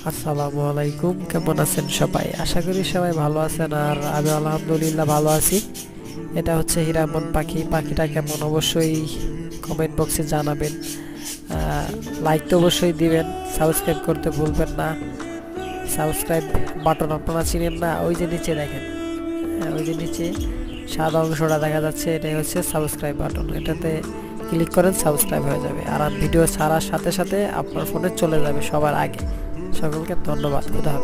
আসসালামু আলাইকুম, কেমন আছেন সবাই? আশা করি সবাই ভালো আছেন, আর আমি আলহামদুলিল্লাহ ভালো আছি। এটা হচ্ছে হীরামন পাখি। পাখিটা কেমন অবশ্যই কমেন্ট বক্সে জানাবেন। লাইক তো অবশ্যই দিবেন, সাবস্ক্রাইব করতে ভুলবেন না। সাবস্ক্রাইব বাটন আপনারা চিনেন না? ওই যে নিচে দেখেন, ওই যে নিচে সাদা অংশটা দেখা যাচ্ছে, এটাই হচ্ছে সাবস্ক্রাইব বাটন। এটাতে ক্লিক করেন, সাবস্ক্রাইব হয়ে যাবে, আর ভিডিও ছাড়ার সাথে সাথে আপনার ফোনে চলে যাবে সবার আগে। সকলকে ধন্যবাদ। খুদা হাফেজ।